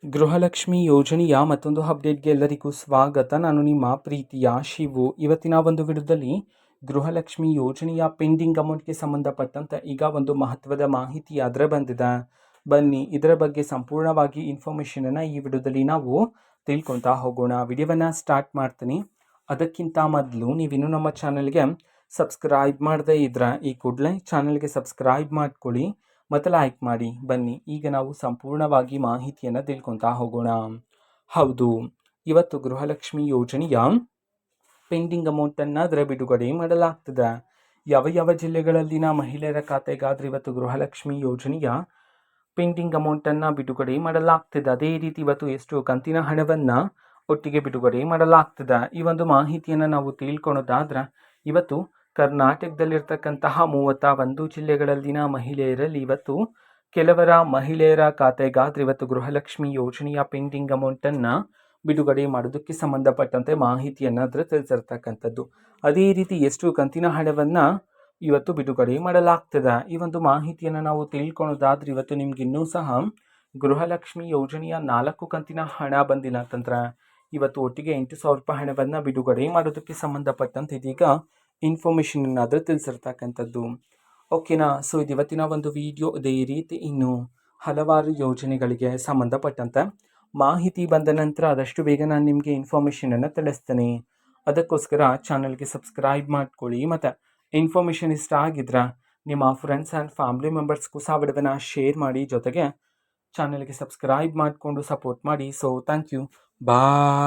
ಗೃಹಲಕ್ಷ್ಮಿ ಯೋಜನೆಯ ಮತ್ತೊಂದು ಅಪ್ಡೇಟ್ಗೆ ಎಲ್ಲರಿಗೂ ಸ್ವಾಗತ. ನಾನು ನಿಮ್ಮ ಪ್ರೀತಿಯ ಶಿವು. ಇವತ್ತಿನ ಒಂದು ವಿಡಿಯೋದಲ್ಲಿ ಗೃಹಲಕ್ಷ್ಮಿ ಯೋಜನೆಯ ಪೆಂಡಿಂಗ್ ಅಮೌಂಟ್ಗೆ ಸಂಬಂಧಪಟ್ಟಂತೆ ಈಗ ಒಂದು ಮಹತ್ವದ ಮಾಹಿತಿ ಅದರ ಬಂದಿದೆ. ಬನ್ನಿ ಇದರ ಬಗ್ಗೆ ಸಂಪೂರ್ಣವಾಗಿ ಇನ್ಫಾರ್ಮೇಷನನ್ನು ಈ ವಿಡಿಯೋದಲ್ಲಿ ನಾವು ತಿಳ್ಕೊತಾ ಹೋಗೋಣ. ವಿಡಿಯೋವನ್ನು ಸ್ಟಾರ್ಟ್ ಮಾಡ್ತೀನಿ. ಅದಕ್ಕಿಂತ ಮೊದಲು ನೀವಿನ್ನೂ ನಮ್ಮ ಚಾನಲ್ಗೆ ಸಬ್ಸ್ಕ್ರೈಬ್ ಮಾಡದೇ ಇದ್ರೆ ಈ ಕೂಡಲೇ ಚಾನಲ್ಗೆ ಸಬ್ಸ್ಕ್ರೈಬ್ ಮಾಡ್ಕೊಳ್ಳಿ ಮತ್ತು ಲೈಕ್ ಮಾಡಿ. ಬನ್ನಿ ಈಗ ನಾವು ಸಂಪೂರ್ಣವಾಗಿ ಮಾಹಿತಿಯನ್ನು ತಿಳ್ಕೊತಾ ಹೋಗೋಣ. ಹೌದು, ಇವತ್ತು ಗೃಹಲಕ್ಷ್ಮಿ ಯೋಜನೆಯ ಪೆಂಡಿಂಗ್ ಅಮೌಂಟನ್ನು ಅದರ ಬಿಡುಗಡೆ ಮಾಡಲಾಗ್ತದೆ. ಯಾವ ಜಿಲ್ಲೆಗಳಲ್ಲಿನ ಮಹಿಳೆಯರ ಖಾತೆಗಾದ್ರೆ ಇವತ್ತು ಗೃಹಲಕ್ಷ್ಮಿ ಯೋಜನೆಯ ಪೆಂಡಿಂಗ್ ಅಮೌಂಟನ್ನು ಬಿಡುಗಡೆ ಮಾಡಲಾಗ್ತದೆ. ಅದೇ ರೀತಿ ಇವತ್ತು ಎಷ್ಟು ಕಂತಿನ ಹಣವನ್ನು ಒಟ್ಟಿಗೆ ಬಿಡುಗಡೆ ಮಾಡಲಾಗ್ತದೆ. ಈ ಒಂದು ಮಾಹಿತಿಯನ್ನು ನಾವು ತಿಳ್ಕೊಳೋದಾದ್ರೆ ಇವತ್ತು ಕರ್ನಾಟಕದಲ್ಲಿರ್ತಕ್ಕಂತಹ 31 ಜಿಲ್ಲೆಗಳಲ್ಲಿನ ಮಹಿಳೆಯರಲ್ಲಿ ಇವತ್ತು ಕೆಲವರ ಮಹಿಳೆಯರ ಖಾತೆಗಾದ್ರೆ ಇವತ್ತು ಗೃಹಲಕ್ಷ್ಮಿ ಯೋಜನೆಯ ಪೆಂಡಿಂಗ್ ಅಮೌಂಟನ್ನು ಬಿಡುಗಡೆ ಮಾಡೋದಕ್ಕೆ ಸಂಬಂಧಪಟ್ಟಂತೆ ಮಾಹಿತಿಯನ್ನು ಅದರ ತಿಳಿಸಿರ್ತಕ್ಕಂಥದ್ದು. ಅದೇ ರೀತಿ ಎಷ್ಟು ಕಂತಿನ ಹಣವನ್ನು ಇವತ್ತು ಬಿಡುಗಡೆ ಮಾಡಲಾಗ್ತದೆ. ಈ ಒಂದು ಮಾಹಿತಿಯನ್ನು ನಾವು ತಿಳ್ಕೊಳೋದಾದ್ರೆ ಇವತ್ತು ನಿಮ್ಗೆ ಇನ್ನೂ ಸಹ ಗೃಹಲಕ್ಷ್ಮಿ ಯೋಜನೆಯ 4 ಕಂತಿನ ಹಣ ಬಂದಿಲ್ಲ ಅಂತಂದ್ರೆ ಇವತ್ತು ಒಟ್ಟಿಗೆ 8,000 ರೂಪಾಯಿ ಹಣವನ್ನು ಬಿಡುಗಡೆ ಮಾಡೋದಕ್ಕೆ ಸಂಬಂಧಪಟ್ಟಂತೆ ಇದೀಗ ಇನ್ಫಾರ್ಮೇಷನ್ ಅನ್ನಾದರೂ ತಿಳಿಸಿರ್ತಕ್ಕಂಥದ್ದು. ಓಕೆನಾ. ಸೊ ಇದು ಇವತ್ತಿನ ಒಂದು ವಿಡಿಯೋ. ಇದೇ ರೀತಿ ಇನ್ನು ಹಲವಾರು ಯೋಜನೆಗಳಿಗೆ ಸಂಬಂಧಪಟ್ಟಂತೆ ಮಾಹಿತಿ ಬಂದ ನಂತರ ಆದಷ್ಟು ಬೇಗ ನಾನು ನಿಮಗೆ ಇನ್ಫಾರ್ಮೇಷನನ್ನು ತಿಳಿಸ್ತೇನೆ. ಅದಕ್ಕೋಸ್ಕರ ಚಾನಲ್ಗೆ ಸಬ್ಸ್ಕ್ರೈಬ್ ಮಾಡ್ಕೊಳ್ಳಿ ಮತ್ತು ಇನ್ಫಾರ್ಮೇಷನ್ ಇಷ್ಟ ಆಗಿದ್ರೆ ನಿಮ್ಮ ಫ್ರೆಂಡ್ಸ್ ಆ್ಯಂಡ್ ಫ್ಯಾಮಿಲಿ ಮೆಂಬರ್ಸ್ಗೂ ಸಹ ವಿಡಿಯೋವನ್ನು ಶೇರ್ ಮಾಡಿ. ಜೊತೆಗೆ ಚಾನಲ್ಗೆ ಸಬ್ಸ್ಕ್ರೈಬ್ ಮಾಡಿಕೊಂಡು ಸಪೋರ್ಟ್ ಮಾಡಿ. So thank you. ಬಾಯ್.